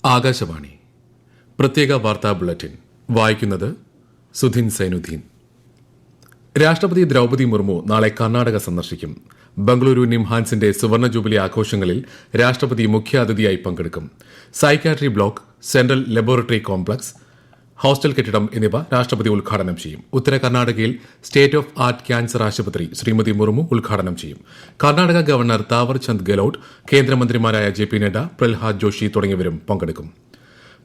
ആകാശവാണി പ്രത്യേക വാർത്താ ബുള്ളറ്റിൻ വായിക്കുന്നത് സുധിൻ സൈനുദ്ദീൻ. രാഷ്ട്രപതി ദ്രൌപദി മുർമു നാളെ കർണാടക സന്ദർശിക്കും. ബംഗളൂരു നിംഹാൻസിന്റെ സുവർണ ജൂബിലി ആഘോഷങ്ങളിൽ രാഷ്ട്രപതി മുഖ്യാതിഥിയായി പങ്കെടുക്കും. Psychiatry block, central laboratory complex, hostel കെട്ടിടം എന്നിവ രാഷ്ട്രപതി ഉദ്ഘാടനം ചെയ്യും. ഉത്തര കർണാടകയിൽ സ്റ്റേറ്റ് ഓഫ് ആർട്ട് ക്യാൻസർ ആശുപത്രി ശ്രീമതി മുർമു ഉദ്ഘാടനം ചെയ്യും. കർണാടക ഗവർണർ താവർ ചന്ദ് ഗെഹ്ലോട്ട്, കേന്ദ്രമന്ത്രിമാരായ ജെ.പി. നഡ്ഡ, പ്രഹ്ലാദ് ജോഷി തുടങ്ങിയവരും പങ്കെടുക്കും.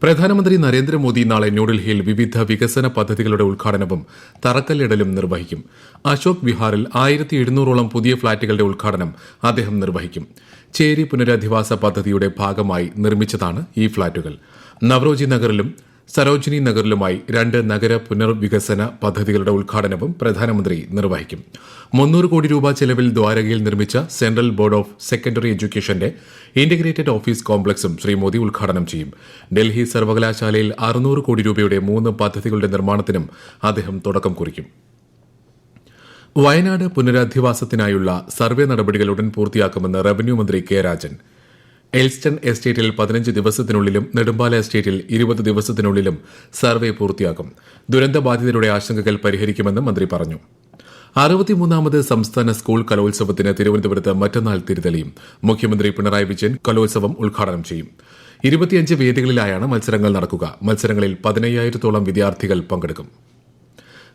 പ്രധാനമന്ത്രി നരേന്ദ്രമോദി നാളെ ന്യൂഡൽഹിയിൽ വിവിധ വികസന പദ്ധതികളുടെ ഉദ്ഘാടനവും തറക്കല്ലിടലും നിർവഹിക്കും. അശോക് വിഹാറിൽ 1700ഓളം പുതിയ ഫ്ളാറ്റുകളുടെ ഉദ്ഘാടനം അദ്ദേഹം നിർവഹിക്കും. ചേരി പുനരധിവാസ പദ്ധതിയുടെ ഭാഗമായി നിർമ്മിച്ചതാണ് ഈ ഫ്ളാറ്റുകൾ. നവറോജി നഗറിലും സരോജിനി നഗറിലുമായി 2 നഗര പുനർവികസന പദ്ധതികളുടെ ഉദ്ഘാടനവും പ്രധാനമന്ത്രി നിർവഹിക്കും. 300 കോടി രൂപ ചെലവിൽ ദ്വാരകയിൽ നിർമ്മിച്ച സെൻട്രൽ ബോർഡ് ഓഫ് സെക്കൻഡറി എഡ്യൂക്കേഷന്റെ ഇന്റഗ്രേറ്റഡ് ഓഫീസ് കോംപ്ലക്സും ശ്രീ മോദി ഉദ്ഘാടനം ചെയ്യും. ഡൽഹി സർവകലാശാലയിൽ 600 കോടി രൂപയുടെ 3 പദ്ധതികളുടെ നിർമ്മാണത്തിനും അദ്ദേഹം തുടക്കം കുറിക്കും. വയനാട് പുനരധിവാസത്തിനായുള്ള സർവേ നടപടികൾ ഉടൻ പൂർത്തിയാക്കുമെന്ന് റവന്യൂ മന്ത്രി കെ രാജൻ. എൽസ്റ്റൺ എസ്റ്റേറ്റിൽ 15 ദിവസത്തിനുള്ളിലും നെടുമ്പാല എസ്റ്റേറ്റിൽ 20 ദിവസത്തിനുള്ളിലും സർവേ പൂർത്തിയാക്കും. ദുരന്തബാധിതരുടെ ആശങ്കകൾ പരിഹരിക്കുമെന്നും മന്ത്രി പറഞ്ഞു. 63ാമത് സംസ്ഥാന സ്കൂൾ കലോത്സവത്തിന് തിരുവനന്തപുരത്ത് മറ്റന്നാൾ തിരിതെളിയും. മുഖ്യമന്ത്രി പിണറായി വിജയൻ കലോത്സവം ഉദ്ഘാടനം ചെയ്യും. 25 വേദികളിലായാണ് മത്സരങ്ങൾ നടക്കുക. മത്സരങ്ങളിൽ 15,000-ഓളം വിദ്യാർത്ഥികൾ പങ്കെടുക്കും.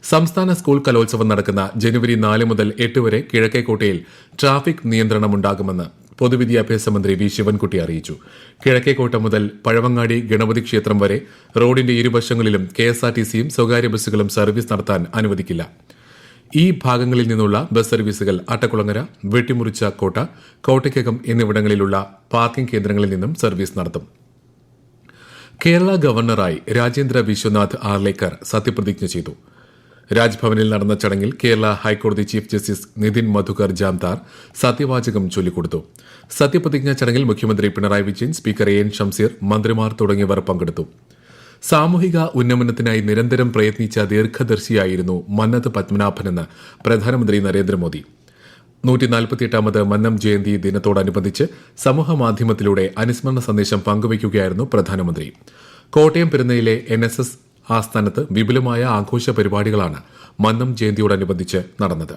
സംസ്ഥാന സ്കൂൾ കലോത്സവം നടക്കുന്ന ജനുവരി 4 മുതൽ 8 വരെ കിഴക്കേക്കോട്ടയിൽ ട്രാഫിക് നിയന്ത്രണമുണ്ടാകുമെന്ന് പൊതുവിദ്യാഭ്യാസ മന്ത്രി വി ശിവൻകുട്ടി അറിയിച്ചു. കിഴക്കേക്കോട്ട മുതൽ പഴവങ്ങാടി ഗണപതി ക്ഷേത്രം വരെ റോഡിന്റെ ഇരുവശങ്ങളിലും കെഎസ്ആർടിസിയും സ്വകാര്യ ബസ്സുകളും സർവീസ് നടത്താൻ അനുവദിക്കില്ല. ഈ ഭാഗങ്ങളിൽ നിന്നുള്ള ബസ് സർവീസുകൾ അട്ടക്കുളങ്ങര, വെട്ടിമുറിച്ച കോട്ട, കോട്ടയ്ക്കകം എന്നിവിടങ്ങളിലുള്ള പാർക്കിംഗ് കേന്ദ്രങ്ങളിൽ നിന്നും സർവീസ് നടത്തും. കേരള ഗവർണറായി രാജേന്ദ്ര വിശ്വനാഥ് ആർലേക്കർ സത്യപ്രതിജ്ഞ ചെയ്തു. രാജ്ഭവനിൽ നടന്ന ചടങ്ങിൽ കേരള ഹൈക്കോടതി ചീഫ് ജസ്റ്റിസ് നിതിൻ മധുകർ ജാംതാർ സത്യവാചകം ചൊല്ലിക്കൊടുത്തു. സത്യപ്രതിജ്ഞാ ചടങ്ങിൽ മുഖ്യമന്ത്രി പിണറായി വിജയൻ, സ്പീക്കർ എൻ ഷംസീർ, മന്ത്രിമാർ തുടങ്ങിയവർ പങ്കെടുത്തു. സാമൂഹിക ഉന്നമനത്തിനായി നിരന്തരം പ്രയത്നിച്ച ദീർഘദർശിയായിരുന്നു മന്നത്ത് പത്മനാഭനെന്ന് പ്രധാനമന്ത്രി നരേന്ദ്രമോദി. 148ാമത് മന്നം ജയന്തി ദിനത്തോടനുബന്ധിച്ച് സമൂഹമാധ്യമത്തിലൂടെ അനുസ്മരണ സന്ദേശം പങ്കുവയ്ക്കുകയായിരുന്നു പ്രധാനമന്ത്രി. കോട്ടയം പെരുന്നയിലെ NSS ആസ്ഥാനത്ത് വിപുലമായ ആഘോഷ പരിപാടികളാണ് മന്നം ജയന്തിയോടനുബന്ധിച്ച് നടന്നത്.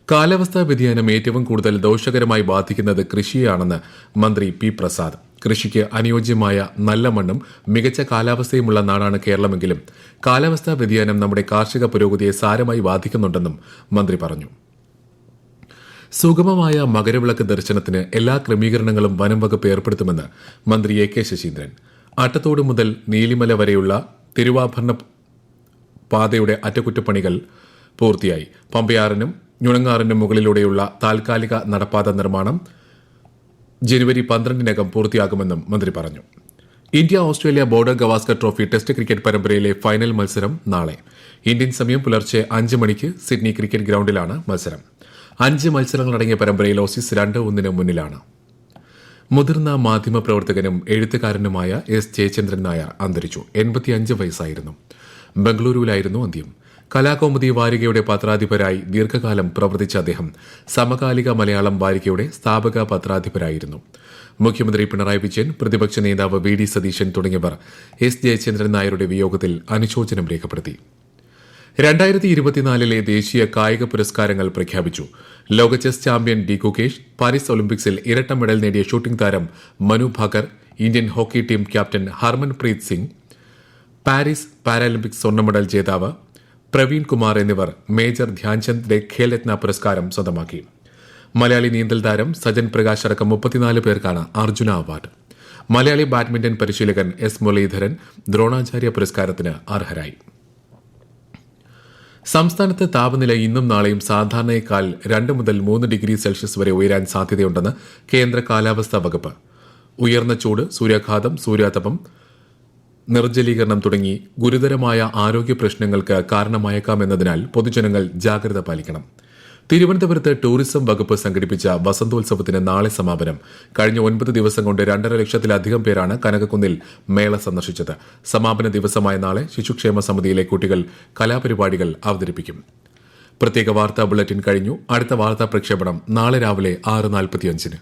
കാലാവസ്ഥാ വ്യതിയാനം ഏറ്റവും കൂടുതൽ ദോഷകരമായി ബാധിക്കുന്നത് കൃഷിയെയാണെന്ന് മന്ത്രി പി പ്രസാദ്. കൃഷിക്ക് അനുയോജ്യമായ നല്ല മണ്ണും മികച്ച കാലാവസ്ഥയുമുള്ള നാടാണ് കേരളമെങ്കിലും കാലാവസ്ഥാ വ്യതിയാനം നമ്മുടെ കാർഷിക പുരോഗതിയെ സാരമായി ബാധിക്കുന്നുണ്ടെന്നും മന്ത്രി പറഞ്ഞു. സുഗമമായ മകരവിളക്ക് ദർശനത്തിന് എല്ലാ ക്രമീകരണങ്ങളും വനം വകുപ്പ് ഏർപ്പെടുത്തുമെന്ന് മന്ത്രി എ കെ ശശീന്ദ്രൻ. അട്ടത്തോട് മുതൽ നീലിമല വരെയുള്ള തിരുവാഭരണ പാതയുടെ അറ്റകുറ്റപ്പണികൾ പൂർത്തിയായി. പമ്പയാറിനും ഞുണങ്ങാറിനും മുകളിലൂടെയുള്ള താൽക്കാലിക നടപ്പാത നിർമ്മാണം ജനുവരി 12-നകം പൂർത്തിയാകുമെന്നും മന്ത്രി പറഞ്ഞു. India Australia border Gavaskar trophy test cricket പരമ്പരയിലെ ഫൈനൽ മത്സരം നാളെ. ഇന്ത്യൻ സമയം പുലർച്ചെ 5 മണിക്ക് സിഡ്നി ക്രിക്കറ്റ് ഗ്രൌണ്ടിലാണ് മത്സരം. 5 മത്സരങ്ങളടങ്ങിയ പരമ്പരയിൽ ഓസീസ് 2-1 മുന്നിലാണ്. മുതിർന്ന മാധ്യമപ്രവർത്തകനും എഴുത്തുകാരനുമായ എസ് ജയചന്ദ്രൻ നായർ അന്തരിച്ചു. 85 വയസ്സായിരുന്നു. ബംഗളൂരുവിലായിരുന്നു അന്ത്യം. കലാകൗമുദി വാരികയുടെ പത്രാധിപരായി ദീർഘകാലം പ്രവർത്തിച്ച അദ്ദേഹം സമകാലിക മലയാളം വാരികയുടെ സ്ഥാപക പത്രാധിപരായിരുന്നു. മുഖ്യമന്ത്രി പിണറായി വിജയൻ, പ്രതിപക്ഷ നേതാവ് വി ഡി സതീശൻ തുടങ്ങിയവർ എസ് ജയചന്ദ്രൻ നായരുടെ വിയോഗത്തിൽ അനുശോചനം രേഖപ്പെടുത്തി. 2024 ദേശീയ കായിക പുരസ്കാരങ്ങൾ പ്രഖ്യാപിച്ചു. ലോക chess champion D Gukesh, Paris ഒളിമ്പിക്സിൽ ഇരട്ട മെഡൽ നേടിയ ഷൂട്ടിംഗ് താരം Manu Bhaker, Indian hockey team captain Harmanpreet Singh, Paris Paralympics സ്വർണ്ണ മെഡൽ ജേതാവ് പ്രവീൺ കുമാർ എന്നിവർ മേജർ ധ്യാൻചന്ദ് ഖേൽരത്ന പുരസ്കാരം സ്വന്തമാക്കി. മലയാളി നീന്തൽ താരം സജൻ പ്രകാശ് അടക്കം 34 പേർക്കാണ് അർജുന അവാർഡ്. മലയാളി ബാഡ്മിന്റൺ പരിശീലകൻ എസ് മുരളീധരൻ ദ്രോണാചാര്യ പുരസ്കാരത്തിന് അർഹരായി. സംസ്ഥാനത്ത് താപനില ഇന്നും നാളെയും സാധാരണയേക്കാൾ 2 മുതൽ 3 ഡിഗ്രി സെൽഷ്യസ് വരെ ഉയരാൻ സാധ്യതയുണ്ടെന്ന് കേന്ദ്ര കാലാവസ്ഥാ വകുപ്പ്. ഉയർന്ന ചൂട്, സൂര്യാഘാതം, സൂര്യാതപം, നിർജ്ജലീകരണം തുടങ്ങി ഗുരുതരമായ ആരോഗ്യ പ്രശ്നങ്ങൾക്ക് കാരണമായേക്കാമെന്നതിനാൽ പൊതുജനങ്ങൾ ജാഗ്രത പാലിക്കണം. തിരുവനന്തപുരത്ത് ടൂറിസം വകുപ്പ് സംഘടിപ്പിച്ച വസന്തോത്സവത്തിന് നാളെ സമാപനം. കഴിഞ്ഞ 9 ദിവസം കൊണ്ട് 2.5 ലക്ഷത്തിലധികം പേരാണ് കനകക്കുന്നിൽ മേള സന്ദർശിച്ചത്. സമാപന ദിവസമായ നാളെ ശിശുക്ഷേമ സമിതിയിലെ കുട്ടികൾ കലാപരിപാടികൾ അവതരിപ്പിക്കും. പ്രത്യേക വാർത്താ ബുള്ളറ്റിൻ കഴിഞ്ഞു. അടുത്ത വാർത്താ പ്രക്ഷേപണം നാളെ രാവിലെ 6:45.